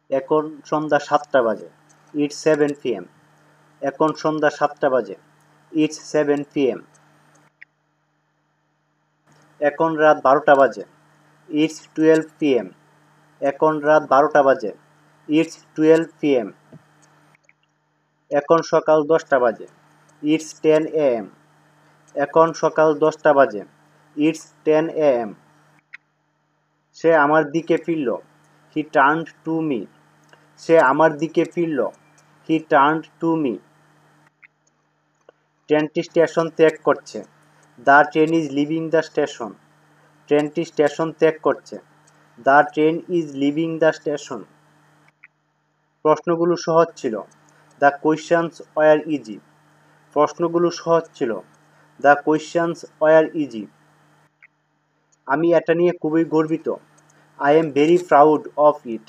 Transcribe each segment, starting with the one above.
এখন সন্ধ্যা 7টা বাজে। It's 7 p.m. এখন সন্ধ্যা 7টা বাজে। It's 7 p.m. এখন রাত 12টা বাজে। It's 12 p.m. এখন রাত 12টা বাজে। It's 12 p.m. এখন সকাল 10টা বাজে। It's 10 a.m. এখন সকাল 10টা বাজে। It's 10 a.m. সে আমার দিকে ফিরল। He turned to me. সে আমার দিকে ফিরল। He turned to me. ট্রেনটি স্টেশন ত্যাগ করছে। The train is leaving the station. ট্রেনটি স্টেশন ত্যাগ করছে। The train is leaving the station. প্রশ্নগুলো সহজ ছিল। The questions were easy. প্রশ্নগুলো সহজ ছিল। The questions were easy. আমি এটা নিয়ে খুবই গর্বিত। I am very proud of it.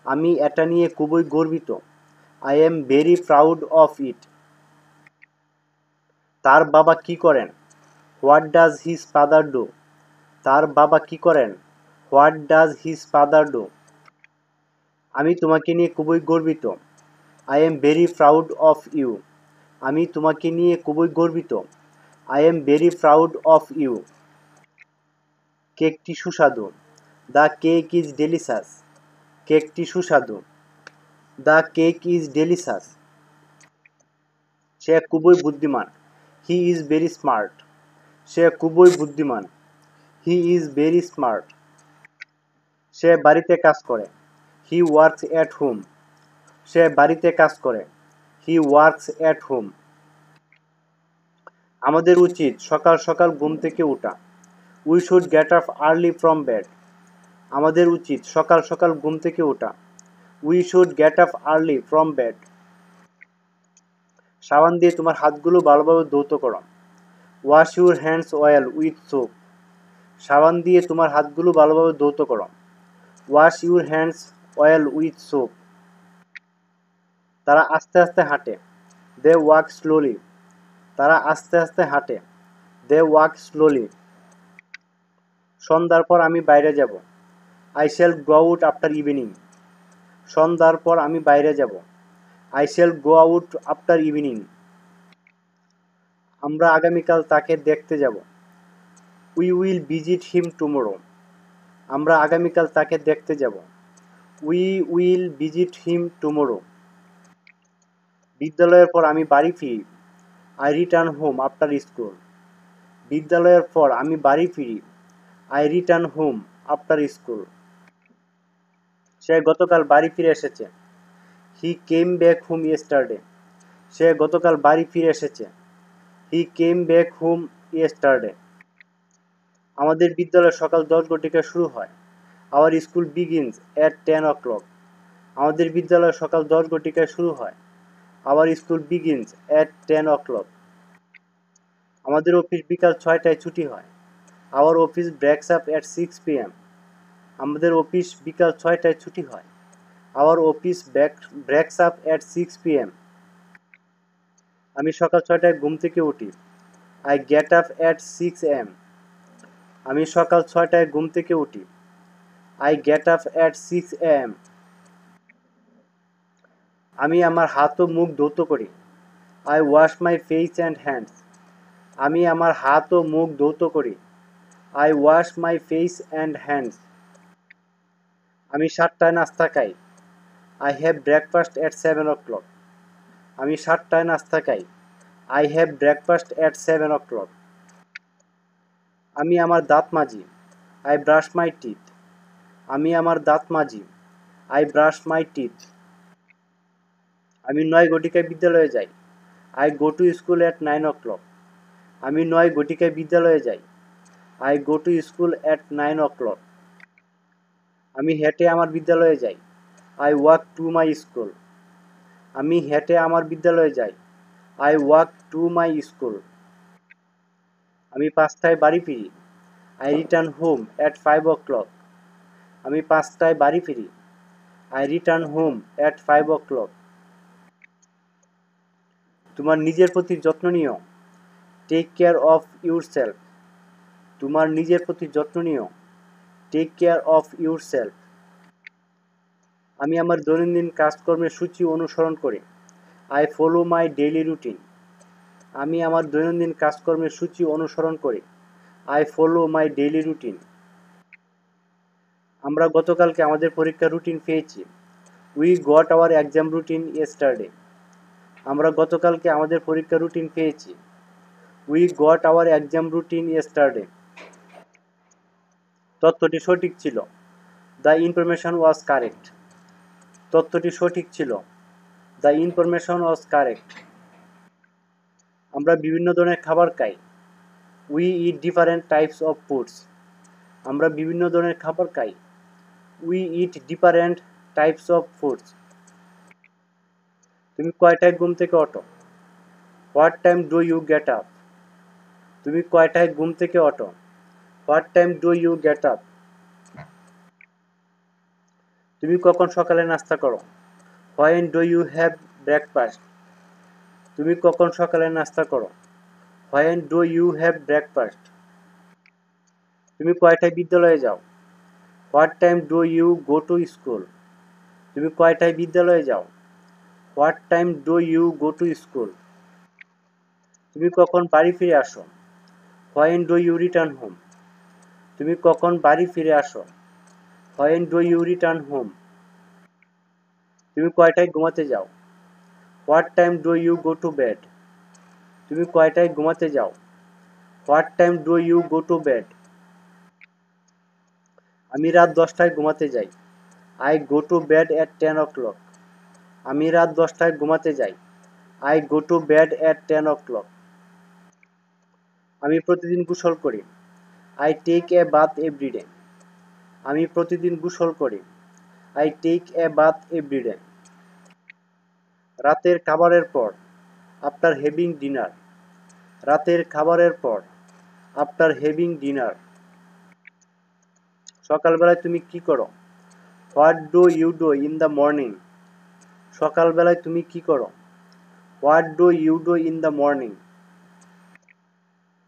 আমি এটা নিয়ে খুবই গর্বিত। I am very proud of it. তার বাবা কি করেন? What does his father do? তার বাবা কি করেন? What does his father do? আমি তোমাকে নিয়ে খুবই গর্বিত। I am very proud of you. আমি তোমাকে নিয়ে খুবই গর্বিত। I am very proud of you. কেকটি সুস্বাদু। The cake is delicious. কেকটি সুস্বাদু। The cake is delicious. সে খুবই বুদ্ধিমান। He is very smart. সে খুবই বুদ্ধিমান। He is very smart. সে বাড়িতে কাজ করে। He works at home. সে বাড়িতে কাজ করে। He works at home. আমাদের উচিত সকাল সকাল ঘুম থেকে ওঠা। We should get up early from bed. আমাদের উচিত সকাল সকাল ঘুম থেকে ওঠা। We should get up early from bed. সাবান দিয়ে তোমার হাতগুলো ভালোভাবে ধৌত করো। Wash your hands well with soap. সাবান দিয়ে তোমার হাতগুলো ভালোভাবে ধৌত করো। Wash your hands well with soap. তারা আস্তে আস্তে হাঁটে। They walk slowly. তারা আস্তে আস্তে হাঁটে। They walk slowly. সন্ধ্যার পর আমি বাইরে যাব। I shall go out after evening. সন্ধ্যার পর আমি বাইরে যাব। I shall go out after evening. আমরা আগামীকাল তাকে দেখতে যাব। We will visit him tomorrow. আমরা আগামীকাল তাকে দেখতে যাব। We will visit him tomorrow. বিদ্যালয়ের পর আমি বাড়ি ফিরি। I return home after school. বিদ্যালয়ের পর আমি বাড়ি ফিরি। I return home after school. সে গতকাল বাড়ি ফিরে এসেছে। He came back home yesterday. সে গতকাল বাড়ি ফিরে এসেছে। He came back home yesterday. আমাদের বিদ্যালয় সকাল 10 ঘটিকায় শুরু হয়। Our school begins at 10 o'clock. আমাদের বিদ্যালয় সকাল 10 ঘটিকায় শুরু হয়। Our school begins at 10 o'clock. আমাদের অফিস বিকাল 6টায় ছুটি হয়। Our office breaks up at 6 p.m. আমাদের অফিস বিকাল 6টায় ছুটি হয়। Our office breaks up at 6 p.m. আমি সকাল 6টায় ঘুম থেকে উঠি। I get up at 6 a.m. আমি সকাল 6টায় ঘুম থেকে উঠি। I get up at 6 a.m. আমি আমার হাত ও মুখ ধৌত করি। I wash my face and hands. আমি আমার হাত ও মুখ ধৌত করি। I wash my face and hands. আমি 7টায় নাস্তা খাই। I have breakfast at 7 o'clock. আমি 7টায় নাস্তা খাই। I have breakfast at 7 o'clock. আমি আমার দাঁত মাজি। I brush my teeth. আমি আমার দাঁত মাজি। I brush my teeth. আমি 9 ঘটিকায় বিদ্যালয়ে যাই। I go to school at 9 o'clock. আমি 9 ঘটিকায় বিদ্যালয়ে যাই। I go to school at 9 o'clock. আমি হেঁটে আমার বিদ্যালয়ে যাই। I walk to my school. আমি হেঁটে আমার বিদ্যালয়ে যাই। I walk to my school. আমি 5টায় বাড়ি ফিরি। I return home at 5 o'clock. আমি 5টায় বাড়ি ফিরি। I return home at 5 o'clock. তোমার নিজের প্রতি যত্ন নিও। Take care of yourself. তোমার নিজের প্রতি যত্ন নিও। Take care of yourself. আমি আমার দৈনন্দিন কাজকর্মের সূচি অনুসরণ করি। I follow my daily routine. আমি আমার দৈনন্দিন কাজকর্মের সূচি অনুসরণ করি। I follow my daily routine. আমরা গতকালকে আমাদের পরীক্ষার রুটিন পেয়েছি। We got hour exam routine yesterday. আমরা গতকালকে আমাদের পরীক্ষার রুটিন পেয়েছি। We got hour exam routine yesterday. তথ্যটি সঠিক ছিল। The information was correct. তথ্যটি সঠিক ছিল। The information was correct. আমরা বিভিন্ন ধরনের খাবার খাই। We eat different types of foods. আমরা বিভিন্ন ধরনের খাবার খাই। We eat different types of foods. তুমি কয়টায় ঘুম থেকে ওঠো? What time do you get up? তুমি কয়টায় ঘুম থেকে ওঠো? What time do you get up? তুমি কখন সকালে নাস্তা করো? When do you have breakfast? তুমি কখন সকালে নাস্তা করো? When do you have breakfast? তুমি কয়টায় বিদ্যালয়ে যাও? What time do you go to school? তুমি কয়টায় বিদ্যালয়ে যাও? What time do you go to school? তুমি কখন বাড়ি ফিরে আসো? When do you return home? তুমি কখন বাড়ি ফিরে আসো? When do you return home? তুমি কয়টায় ঘুমাতে যাও? What time do you go to bed? তুমি কয়টায় ঘুমাতে যাও? What time do you go to bed? আমি রাত 10টায় ঘুমাতে যাই। I go to bed at 10 o'clock। আমি রাত 10টায় ঘুমাতে যাই। I go to bed at 10 o'clock। আমি প্রতিদিন গোসল করি। I take a bath everyday. আমি প্রতিদিন গোসল করি। I take a bath everyday. রাতের খাবারের পর, আফটার হ্যাভিং ডিনার। রাতের খাবারের পর, আফটার হ্যাভিং ডিনার। সকালবেলায় তুমি কি করো? What do you do in the morning? সকালবেলায় তুমি কি করো? What do you do in the morning?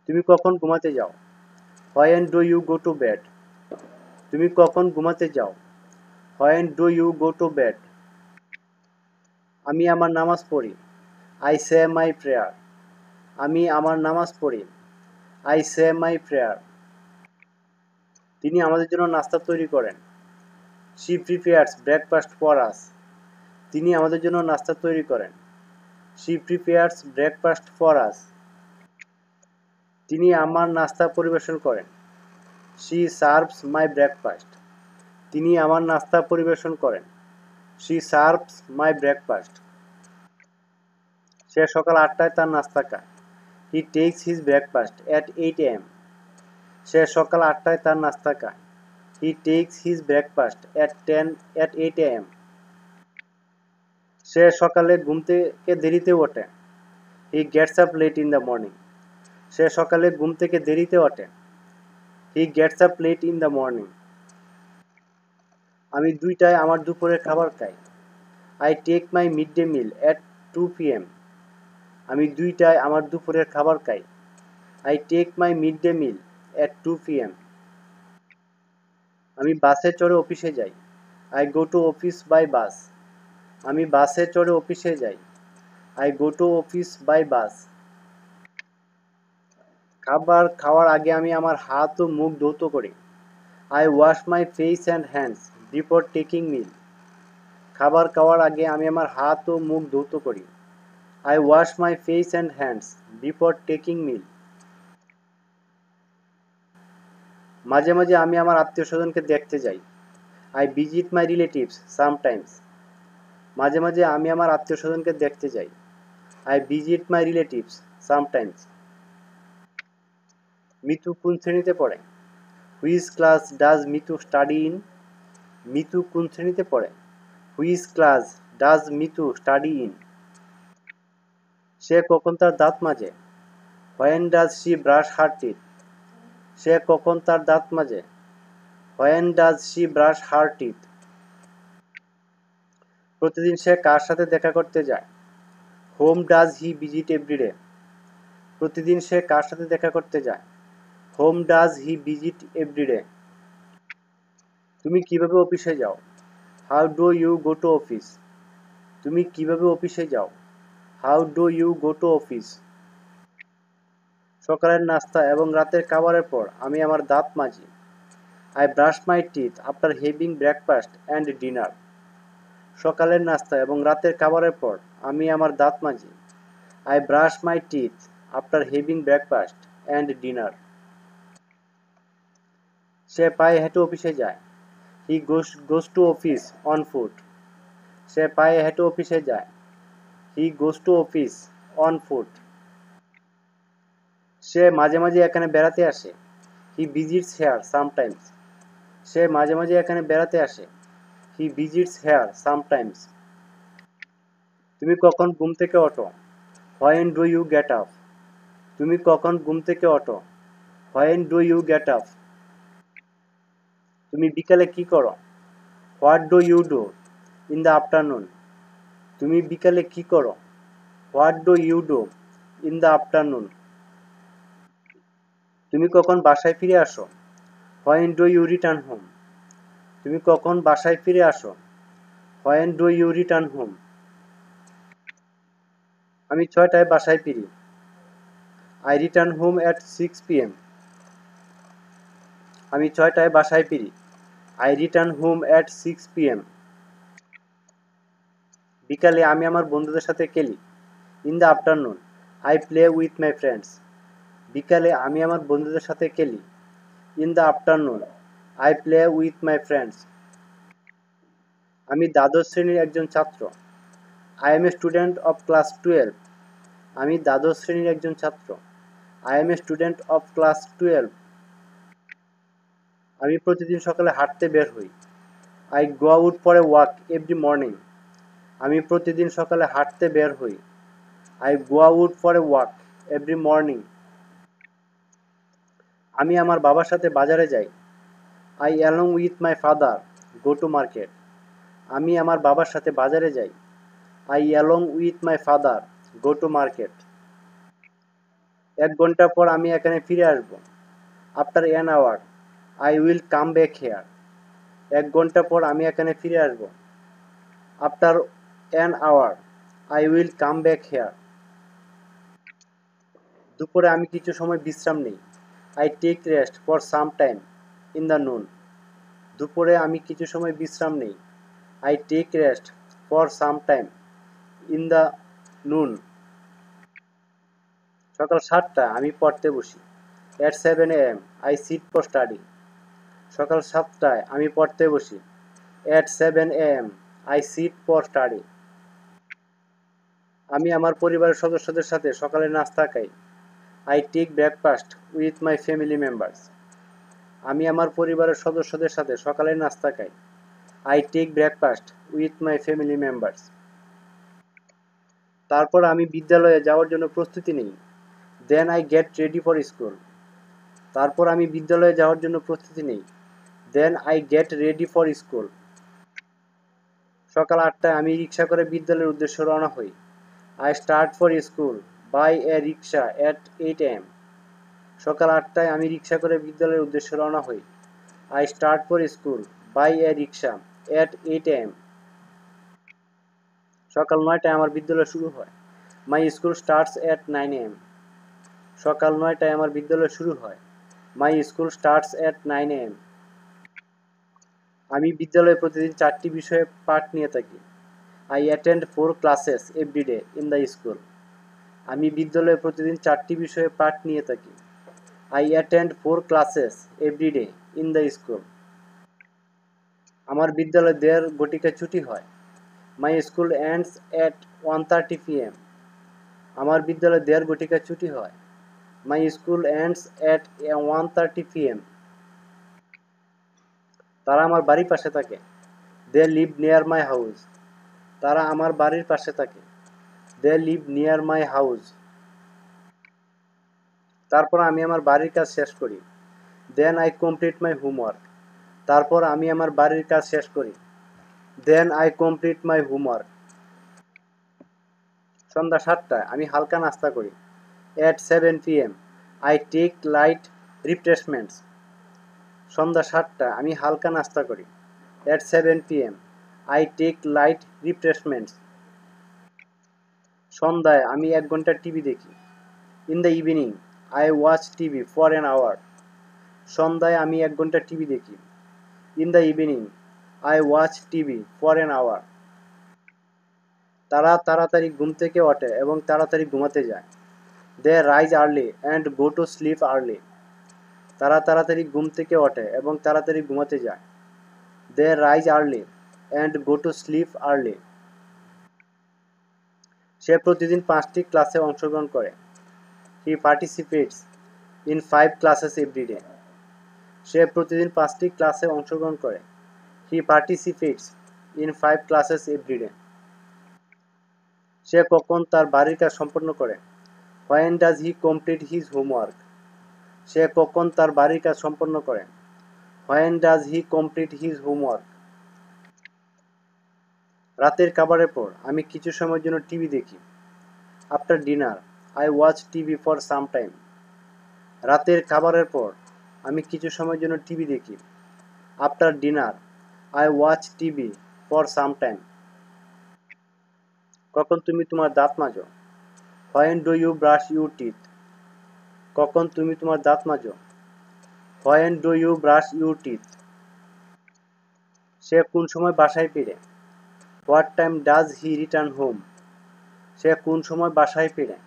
তুমি কখন ঘুমাতে যাও? When do you go to bed? তুমি কখন ঘুমাতে যাও? When do you go to bed? আমি আমার নামাজ পড়ি। I say my prayer. আমি আমার নামাজ পড়ি। I say my prayer. তিনি আমাদের জন্য নাস্তা তৈরি করেন। She prepares breakfast for us. তিনি আমাদের জন্য নাস্তা তৈরি করেন। She prepares breakfast for us. তিনি আমার নাস্তা পরিবেশন করেন। She serves my breakfast. তিনি আমার নাস্তা পরিবেশন করেন। She serves my breakfast. সে সকাল 8টায় তার নাস্তা খায়। He takes his breakfast at 8 AM। সে সকাল 8টায় তার নাস্তা খায়। He takes his breakfast at 8 AM। সে সকালে ঘুম থেকে দেরিতে ওঠে। He gets up late in the morning. সে সকালে ঘুম থেকে দেরিতে ওঠে। He gets up late in the morning. আমি 2টায় আমার দুপুরের খাবার খাই। I take my mid day meal at 2 PM। আমি 2টায় আমার দুপুরের খাবার খাই। I take my mid day meal at 2 PM। আমি বাসে চড়ে অফিসে যাই। I go to office by bus. আমি বাসে চড়ে অফিসে যাই। I go to office by bus. খাবার খাওয়ার আগে আমি আমার হাত ও মুখ ধৌত করি। I wash my face and hands before taking meal. খাবার খাওয়ার আগে আমি আমার হাত ও মুখ ধৌত করি। I wash my face and hands before taking meal. মাঝে মাঝে আমি আমার আত্মীয় স্বজনকে দেখতে যাই। I visit my relatives sometimes. মাঝে মাঝে আমি আমার আত্মীয় স্বজনকে দেখতে যাই। I visit my relatives sometimes. Mitu কোন শ্রেণীতে পড়ে? Which class does Mitu study in? Mitu কোন শ্রেণীতে পড়ে? Which class does Mitu study in? সে কখন তার দাঁত মাজে? When does she brush her teeth? সে কখন তার দাঁত মাজে? When does she brush her teeth? প্রতিদিন সে কার সাথে দেখা করতে যায়? Whom does he visit everyday? প্রতিদিন সে কার সাথে দেখা করতে যায়? Whom does he visit everyday? তুমি কিভাবে অফিসে যাও? How do you go to office? তুমি কিভাবে অফিসে যাও? How do you go to office? সকালের নাস্তা এবং রাতের খাবারের পর আমি আমার দাঁত মাজি। I brush my teeth after having breakfast and dinner. সকালের নাস্তা এবং রাতের খাবারের পর আমি আমার দাঁত মাজি। I brush my teeth after having breakfast and dinner. সে পায়ে হেঁটে অফিসে যায়। He goes to office on foot. সে পায়ে হেঁটে অফিসে যায়। He goes to office on foot. সে মাঝে মাঝে এখানে বেড়াতে আসে। He visits here sometimes. সে মাঝে মাঝে এখানে বেড়াতে আসে। He visits here sometimes. তুমি কখন ঘুম থেকে ওঠো? When do you get up? তুমি কখন ঘুম থেকে ওঠো? When do you get up? তুমি বিকালে কি করো? What do you do in the afternoon? তুমি বিকালে কি করো? What do you do in the afternoon? তুমি কখন বাসায় ফিরে আসো? When do you return home? তুমি কখন বাসায় ফিরে আসো? When do you return home? আমি 6টায় বাসায় ফিরি। I return home at 6 p.m. আমি 6টায় বাসায় ফিরি। I return home at 6 p.m. বিকালে আমি আমার বন্ধুদের সাথে খেলি। In the afternoon I play with my friends. বিকালে আমি আমার বন্ধুদের সাথে খেলি। In the afternoon I play with my friends. আমি দ্বাদশ শ্রেণীর একজন ছাত্র। I M a student of class 12। আমি দ্বাদশ শ্রেণীর একজন ছাত্র। I M a student of class 12। আমি প্রতিদিন সকালে হাঁটতে বের হই। I go out for a walk every morning. আমি প্রতিদিন সকালে হাঁটতে বের হই। I go out for a walk every morning. আমি আমার বাবার সাথে বাজারে যাই। I along with my father go to market. আমি আমার বাবার সাথে বাজারে যাই। I along with my father go to market. 1 ঘন্টা পর আমি এখানে ফিরে আসব। After an hour I will come back here. 1 ঘন্টা পর আমি এখানে ফিরে আসব। After an hour I will come back here. দুপুরে আমি কিছু সময় বিশ্রাম নিই। I take rest for some time in the noon. দুপুরে আমি কিছু সময় বিশ্রাম নিই। I take rest for some time in the noon. সকাল 7টায় আমি পড়তে বসি। At 7 a.m. I sit for study. সকাল 7টায় আমি পড়তে বসি। At 7 a.m. I sit for study. আমি আমার পরিবারের সদস্যদের সাথে সকালে নাস্তা খাই। I take breakfast with my family members. আমি আমার পরিবারের সদস্যদের সাথে সকালে নাস্তা খাই। I take breakfast with my family members. তারপর আমি বিদ্যালয়ে যাওয়ার জন্য প্রস্তুতি নিই। Then I get ready for school. তারপর আমি বিদ্যালয়ে যাওয়ার জন্য প্রস্তুতি নিই। Then I get ready for school. সকাল 8টায় আমি রিক্সা করে বিদ্যালয়ের উদ্দেশ্যে রওনা হই। I start for school by a rickshaw at 8 a.m. সকাল 8টায় আমি রিক্সা করে বিদ্যালয়ের উদ্দেশ্যে রওনা হই। I start for school by a rickshaw at 8 a.m. সকাল 9টায় আমার বিদ্যালয় শুরু হয়। My school starts at 9 a.m. সকাল 9টায় আমার বিদ্যালয় শুরু হয়। My school starts at 9 a.m. আমি বিদ্যালয়ে প্রতিদিন 4টি বিষয়ে পাঠ নিয়ে থাকি। I attend 4 classes every day in the school. আমি বিদ্যালয়ে প্রতিদিন 4টি বিষয়ে পাঠ নিয়ে থাকি। I attend 4 classes every day in the school. আমার বিদ্যালয়ে 1:30 ছুটি হয়। My school ends at 1:30 p.m. আমার বিদ্যালয়ে 1:30 ছুটি হয়। My school ends at 1:30 p.m. তারা আমার বাড়ির পাশে থাকে। They live near my house. তারা আমার বাড়ির পাশে থাকে। They live near my house. তারপর আমি আমার বাড়ির কাজ শেষ করি। Then I complete my homework. তারপর আমি আমার বাড়ির কাজ শেষ করি। Then I complete my homework. সন্ধ্যা 7টায় আমি হালকা নাস্তা করি। At 7 p.m. I take light refreshments. সন্ধ্যা 7টায় আমি হালকা নাস্তা করি। At 7 p.m. I take light refreshments. সন্ধ্যায় আমি 1 ঘন্টা টিভি দেখি। In the evening, I watch TV for an hour. সন্ধ্যায় আমি 1 ঘন্টা টিভি দেখি। In the evening, I watch TV for an hour. তারা তাড়াতাড়ি ঘুম থেকে ওঠে এবং তাড়াতাড়ি ঘুমাতে যায়। They rise early and go to sleep early. তারা তাড়াতাড়ি ঘুম থেকে ওঠে এবং তাড়াতাড়ি ঘুমাতে যায়। They rise early and go to sleep early. সে প্রতিদিন 5টি ক্লাসে অংশগ্রহণ করে। He participates in 5 classes every day. সে প্রতিদিন 5টি ক্লাসে অংশগ্রহণ করে। He participates in 5 classes every day. সে কখন তার বাড়ির কাজ সম্পন্ন করে? When does he complete his homework? সে কখন তার বাড়ির কাজ সম্পন্ন করে? When does he complete his homework? রাতের খাবারের পর আমি কিছু সময়ের জন্য টিভি দেখি। After dinner, I watch TV for some time. রাতের খাবারের পর আমি কিছু সময়ের জন্য টিভি দেখি। After dinner, I watch TV for some time. কখন তুমি তোমার দাঁত মাজো? When do you brush your teeth? কখন তুমি তোমার দাঁত মাজো? When do you brush your teeth? সে কোন সময় বাসায় ফিরে? What time does he return home? সে কোন সময় বাসায় ফিরে?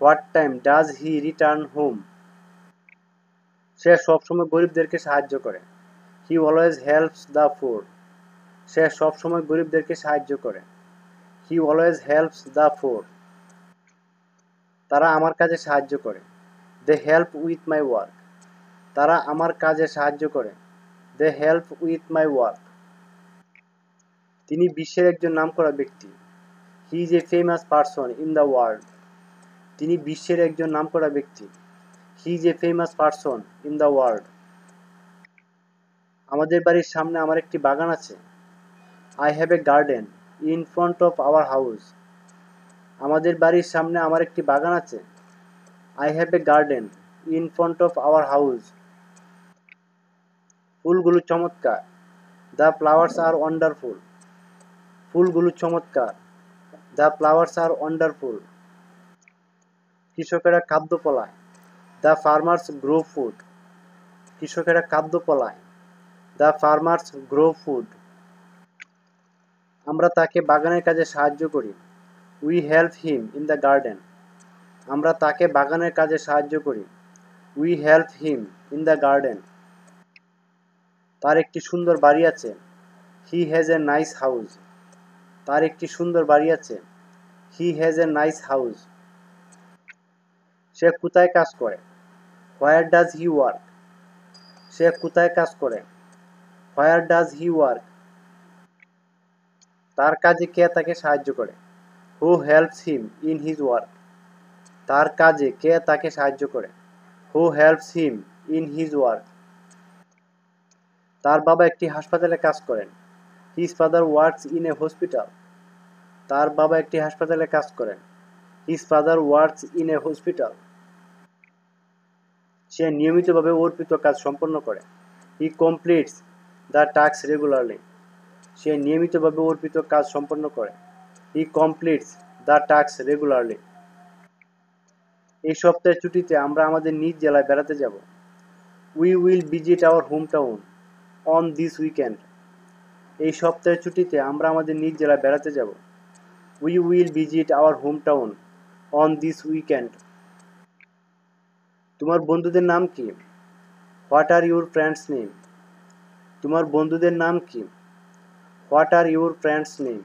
What time does he return home? সে সবসময় গরিবদেরকে সাহায্য করে। He always helps the poor. সে সবসময় গরিবদেরকে সাহায্য করে। He always helps the poor. তারা আমার কাজে সাহায্য করে। They help with my work. তারা আমার কাজে সাহায্য করে। They help with my work. তিনি বিশ্বের একজন নামকরা ব্যক্তি। He is a famous person in the world. তিনি বিশ্বের একজন নামকরা ব্যক্তি। He is a famous person in the world. আমাদের বাড়ির সামনে আমার একটি বাগান আছে। I have a garden in front of our house. আমাদের বাড়ির সামনে আমার একটি বাগান আছে। I have a garden in front of our house. ফুলগুলো চমৎকার। The flowers are wonderful. ফুলগুলো চমৎকার। The flowers are wonderful. কৃষকেরা খাদ্য ফলায়। The farmers grow food. কৃষকেরা খাদ্য ফলায়। The farmers grow food. আমরা তাকে বাগানের কাজে সাহায্য করি। We help him in the garden. আমরা তাকে বাগানের কাজে সাহায্য করি। We help him in the garden. তার একটি সুন্দর বাড়ি আছে। He has a nice house. তার একটি সুন্দর বাড়ি আছে। He has a nice house. সে কোথায় কাজ করে? Where does he work? সে কোথায় কাজ করে? Where does he work? তার কাজে কে তাকে সাহায্য করে? Who helps him in his work? তার কাজে কে তাকে সাহায্য করে? Who helps him in his work? তার বাবা একটি হাসপাতালে কাজ করেন। His father works in a hospital. তার বাবা একটি হাসপাতালে কাজ করেন। His father works in a hospital. সে নিয়মিতভাবে অর্পিত কাজ সম্পন্ন করে। He completes the tasks regularly. সে নিয়মিতভাবে অর্পিত কাজ সম্পন্ন করে। He completes the tasks regularly. এই সপ্তাহের ছুটিতে আমরা আমাদের নিজ জেলায় বেড়াতে যাব। We will visit our hometown on this weekend. এই সপ্তাহের ছুটিতে আমরা আমাদের নিজ জেলায় বেড়াতে যাব। We will visit our hometown on this weekend. তোমার বন্ধুদের নাম কি? What are your friends' name? তোমার বন্ধুদের নাম কি? What are your friends' name?